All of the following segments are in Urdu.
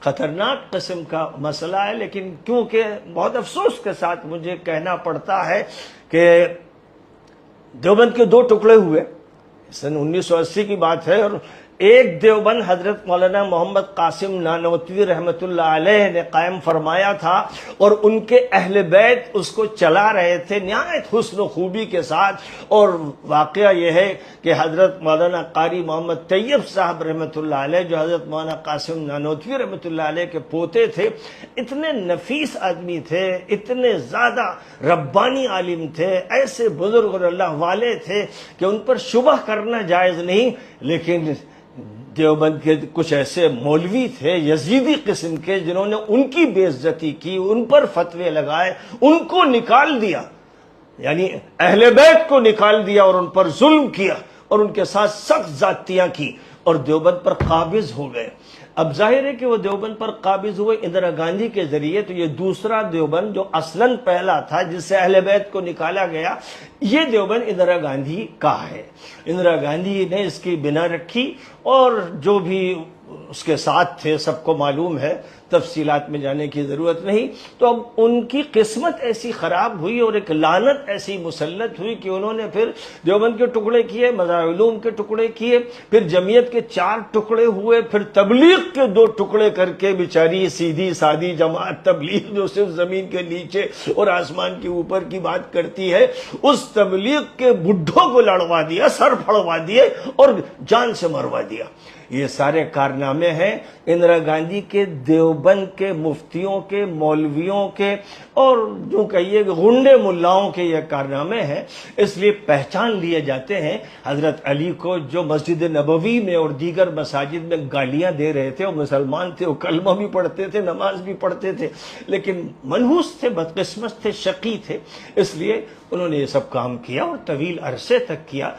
خطرناک قسم کا مسئلہ ہے، لیکن کیونکہ بہت افسوس کے ساتھ مجھے کہنا پڑتا ہے کہ دیوبند کے دو ٹکڑے ہوئے، سن 1980 کی بات ہے، اور ایک دیوبند حضرت مولانا محمد قاسم نانوتوی رحمۃ اللہ علیہ نے قائم فرمایا تھا، اور ان کے اہل بیت اس کو چلا رہے تھے نہایت حسن و خوبی کے ساتھ۔ اور واقعہ یہ ہے کہ حضرت مولانا قاری محمد طیب صاحب رحمۃ اللہ علیہ، جو حضرت مولانا قاسم نانوتوی رحمۃ اللہ علیہ کے پوتے تھے، اتنے نفیس آدمی تھے، اتنے زیادہ ربانی عالم تھے، ایسے بزرگ اور اللہ والے تھے کہ ان پر شبہ کرنا جائز نہیں۔ لیکن دیوبند کے کچھ ایسے مولوی تھے یزیدی قسم کے، جنہوں نے ان کی بے عزتی کی، ان پر فتوے لگائے، ان کو نکال دیا، یعنی اہل بیت کو نکال دیا اور ان پر ظلم کیا اور ان کے ساتھ سخت زیادتیاں کی، اور دیوبند پر قابض ہو گئے۔ اب ظاہر ہے کہ وہ دیوبند پر قابض ہوئے اندرا گاندھی کے ذریعے، تو یہ دوسرا دیوبند جو اصلاً پہلا تھا جس سے اہل بیت کو نکالا گیا، یہ دیوبند اندرا گاندھی کا ہے۔ اندرا گاندھی نے اس کی بنا رکھی، اور جو بھی اس کے ساتھ تھے سب کو معلوم ہے، تفصیلات میں جانے کی ضرورت نہیں۔ تو اب ان کی قسمت ایسی خراب ہوئی اور ایک لعنت ایسی مسلط ہوئی کہ انہوں نے پھر دیوبند کے ٹکڑے کیے، مظاہر علوم کے ٹکڑے کیے، پھر جمعیت کے 4 ٹکڑے ہوئے، پھر تبلیغ کے 2 ٹکڑے کر کے بیچاری سیدھی سادی جماعت تبلیغ جو صرف زمین کے نیچے اور آسمان کے اوپر کی بات کرتی ہے، اس تبلیغ کے بڈھوں کو لڑوا دیا، سر پھڑوا دیے اور جان سے مروا دیا۔ یہ سارے کارنامے ہیں اندرا گاندھی کے، دیوبند کے مفتیوں کے، مولویوں کے، اور جو کہیے کہ غنڈے ملاؤں کے یہ کارنامے ہیں۔ اس لیے پہچان لیے جاتے ہیں حضرت علی کو، جو مسجد نبوی میں اور دیگر مساجد میں گالیاں دے رہے تھے، وہ مسلمان تھے، وہ کلمہ بھی پڑھتے تھے، نماز بھی پڑھتے تھے، لیکن منحوس تھے، بدقسمت تھے، شقی تھے، اس لیے انہوں نے یہ سب کام کیا اور طویل عرصے تک کیا۔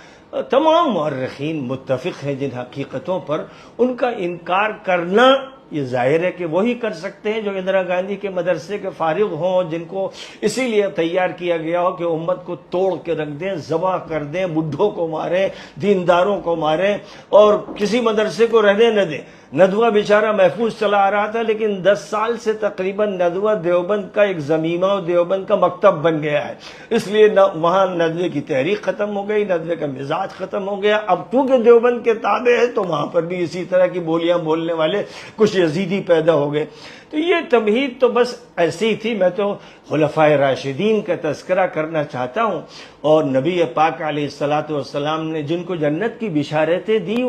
تمام مورخین متفق ہیں جن حقیقتوں پر، ان کا انکار کرنا یہ ظاہر ہے کہ وہی کر سکتے ہیں جو اندرا گاندھی کے مدرسے کے فارغ ہوں، جن کو اسی لیے تیار کیا گیا ہو کہ امت کو توڑ کے رکھ دیں، ذبح کر دیں، بڈھوں کو ماریں، دینداروں کو ماریں، اور کسی مدرسے کو رہنے نہ دیں۔ ندوہ بیچارہ محفوظ چلا آ رہا تھا، لیکن 10 سال سے تقریباً ندوہ دیوبند کا ایک ضمیمہ اور دیوبند کا مکتب بن گیا ہے، اس لیے وہاں ندوے کی تحریک ختم ہو گئی، ندوے کا مزاج ختم ہو گیا۔ اب کیونکہ دیوبند کے تابع ہے تو وہاں پر بھی اسی طرح کی بولیاں بولنے والے کچھ یزیدی پیدا ہو گئے۔ تو یہ تمہید تو بس ایسی ہی تھی۔ میں تو خلفائے راشدین کا تذکرہ کرنا چاہتا ہوں، اور نبی پاک علیہ الصلوۃ والسلام نے جن کو جنت کی بشارتیں دی،